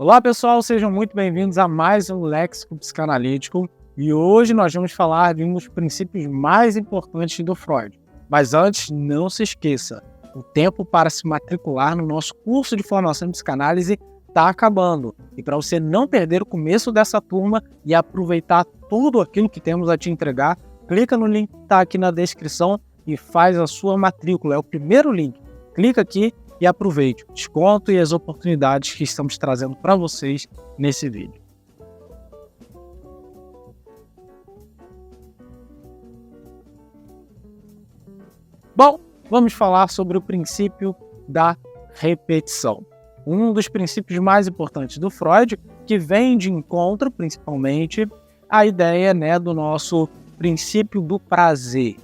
Olá pessoal, sejam muito bem-vindos a mais um Léxico Psicanalítico e hoje nós vamos falar de um dos princípios mais importantes do Freud. Mas antes, não se esqueça, o tempo para se matricular no nosso curso de formação em psicanálise está acabando. E para você não perder o começo dessa turma e aproveitar tudo aquilo que temos a te entregar, clica no link que está aqui na descrição e faz a sua matrícula. É o primeiro link. Clica aqui e aproveite o desconto e as oportunidades que estamos trazendo para vocês nesse vídeo. Bom, vamos falar sobre o princípio da repetição. Um dos princípios mais importantes do Freud, que vem de encontro, principalmente, à ideia do nosso princípio do prazer.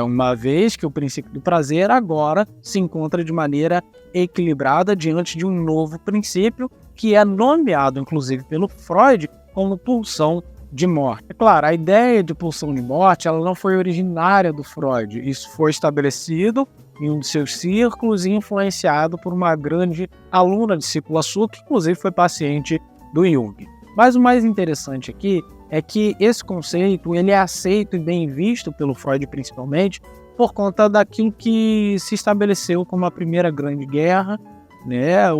Uma vez que o princípio do prazer agora se encontra de maneira equilibrada diante de um novo princípio que é nomeado, inclusive, pelo Freud como pulsão de morte. É claro, a ideia de pulsão de morte ela não foi originária do Freud. Isso foi estabelecido em um de seus círculos e influenciado por uma grande aluna de ciclo Assuo, que inclusive foi paciente do Jung. Mas o mais interessante aqui é que esse conceito ele é aceito e bem visto pelo Freud principalmente por conta daquilo que se estabeleceu como a Primeira Grande Guerra,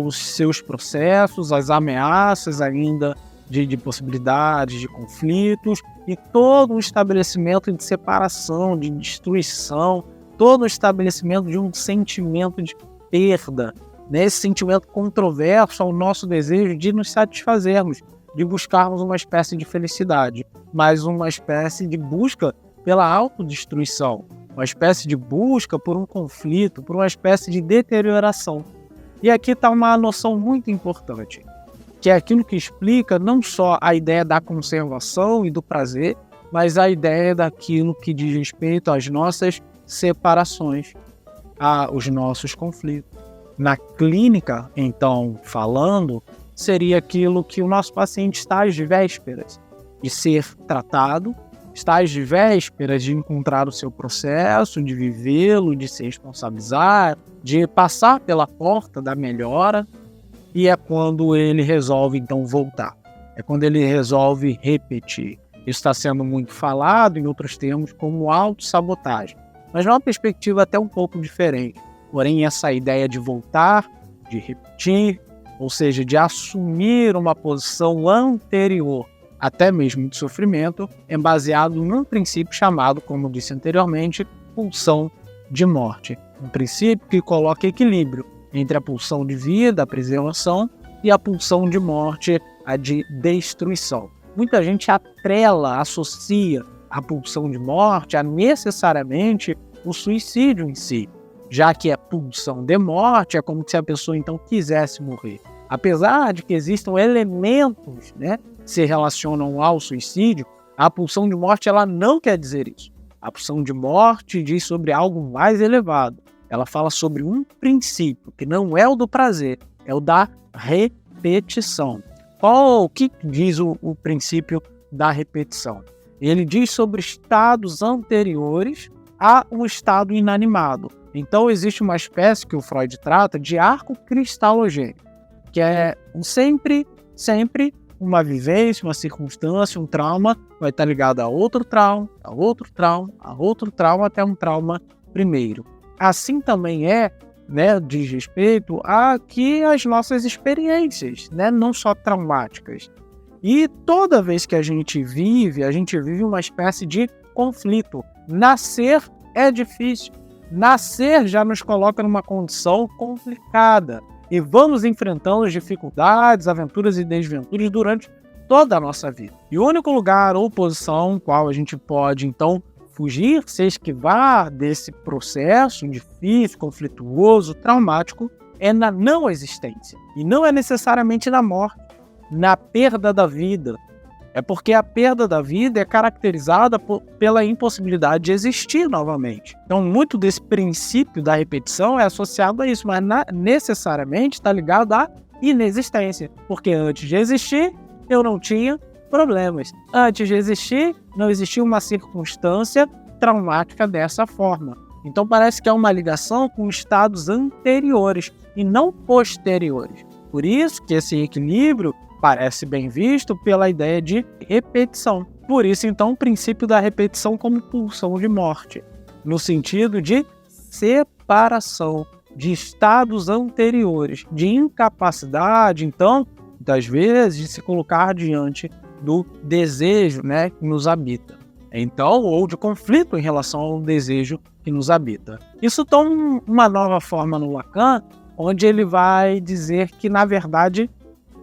os seus processos, as ameaças ainda de possibilidades de conflitos e todo um estabelecimento de separação, de destruição, todo um estabelecimento de um sentimento de perda, esse sentimento controverso ao nosso desejo de nos satisfazermos, de buscarmos uma espécie de felicidade, mas uma espécie de busca pela autodestruição, uma espécie de busca por um conflito, por uma espécie de deterioração. E aqui está uma noção muito importante, que é aquilo que explica não só a ideia da conservação e do prazer, mas a ideia daquilo que diz respeito às nossas separações, aos nossos conflitos. Na clínica, então, falando, seria aquilo que o nosso paciente está às vésperas de ser tratado, está às vésperas de encontrar o seu processo, de vivê-lo, de se responsabilizar, de passar pela porta da melhora, e é quando ele resolve, então, voltar. É quando ele resolve repetir. Isso está sendo muito falado, em outros termos, como autossabotagem. Mas numa perspectiva até um pouco diferente. Porém, essa ideia de voltar, de repetir, ou seja, de assumir uma posição anterior, até mesmo de sofrimento, é baseado num princípio chamado, como disse anteriormente, pulsão de morte. Um princípio que coloca equilíbrio entre a pulsão de vida, a preservação, e a pulsão de morte, a de destruição. Muita gente atrela, associa a pulsão de morte a necessariamente o suicídio em si, já que a pulsão de morte é como se a pessoa então quisesse morrer. Apesar de que existam elementos que se relacionam ao suicídio, a pulsão de morte ela não quer dizer isso. A pulsão de morte diz sobre algo mais elevado. Ela fala sobre um princípio, que não é o do prazer, é o da repetição. O que diz o princípio da repetição? Ele diz sobre estados anteriores a um estado inanimado. Então existe uma espécie que o Freud trata de arco cristalogênico, que é sempre uma vivência, uma circunstância, um trauma, vai estar ligado a outro trauma, a outro trauma, a outro trauma, até um trauma primeiro. Assim também diz respeito a que as nossas experiências, não só traumáticas. E toda vez que a gente vive uma espécie de conflito. Nascer é difícil. Nascer já nos coloca numa condição complicada. E vamos enfrentando as dificuldades, aventuras e desventuras durante toda a nossa vida. E o único lugar ou posição no qual a gente pode, então, fugir, se esquivar desse processo difícil, conflituoso, traumático, é na não existência. E não é necessariamente na morte, na perda da vida. É porque a perda da vida é caracterizada pela impossibilidade de existir novamente. Então, muito desse princípio da repetição é associado a isso, mas necessariamente está ligado à inexistência. Porque antes de existir, eu não tinha problemas. Antes de existir, não existia uma circunstância traumática dessa forma. Então, parece que é uma ligação com estados anteriores e não posteriores. Por isso que esse equilíbrio parece bem visto pela ideia de repetição. Por isso, então, o princípio da repetição como pulsão de morte, no sentido de separação de estados anteriores, de incapacidade, então, muitas vezes, de se colocar diante do desejo, né, que nos habita. Então, ou de conflito em relação ao desejo que nos habita. Isso toma uma nova forma no Lacan, onde ele vai dizer que, na verdade,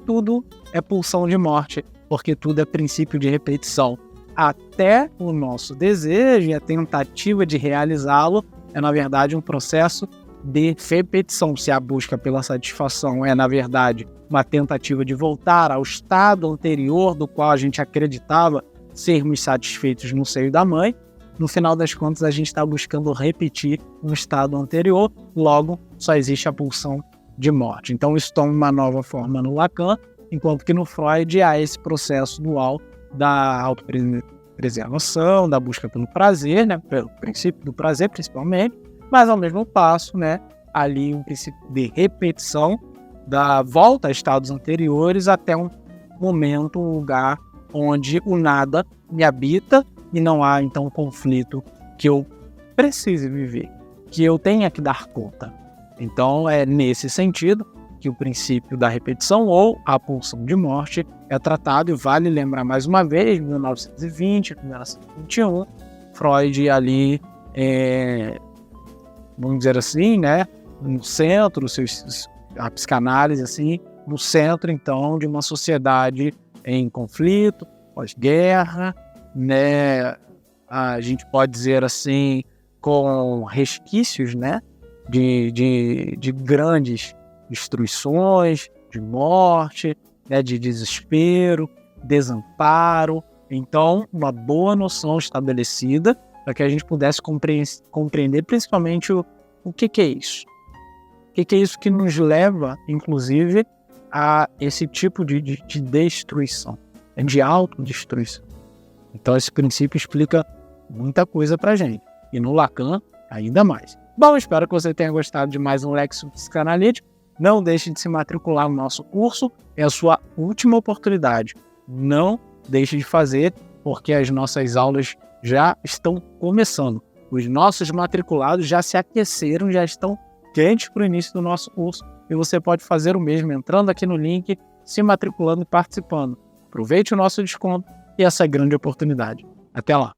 tudo é pulsão de morte, porque tudo é princípio de repetição. Até o nosso desejo e a tentativa de realizá-lo é, na verdade, um processo de repetição. Se a busca pela satisfação é, na verdade, uma tentativa de voltar ao estado anterior do qual a gente acreditava sermos satisfeitos no seio da mãe, no final das contas a gente está buscando repetir um estado anterior, logo só existe a pulsão de morte. Então isso toma uma nova forma no Lacan, enquanto que no Freud há esse processo dual da autopreservação, da busca pelo prazer, né, pelo princípio do prazer principalmente, mas ao mesmo passo, né, ali um princípio de repetição, da volta a estados anteriores até um momento, um lugar onde o nada me habita e não há então um conflito que eu precise viver, que eu tenha que dar conta. Então é nesse sentido que o princípio da repetição ou a pulsão de morte é tratado, e vale lembrar mais uma vez, 1920, 1921, Freud ali, vamos dizer assim, né, no centro, a psicanálise assim, no centro então de uma sociedade em conflito, pós-guerra, né, a gente pode dizer assim, com resquícios, né, de grandes destruições, de morte, né, de desespero, desamparo. Então, uma boa noção estabelecida para que a gente pudesse compreender principalmente o que é isso. O que é isso que nos leva, inclusive, a esse tipo de destruição, de autodestruição. Então, esse princípio explica muita coisa para a gente. E no Lacan, ainda mais. Bom, espero que você tenha gostado de mais um Lexio Psicanalítico. Não deixe de se matricular no nosso curso. É a sua última oportunidade. Não deixe de fazer, porque as nossas aulas já estão começando. Os nossos matriculados já se aqueceram, já estão quentes para o início do nosso curso. E você pode fazer o mesmo entrando aqui no link, se matriculando e participando. Aproveite o nosso desconto e essa grande oportunidade. Até lá!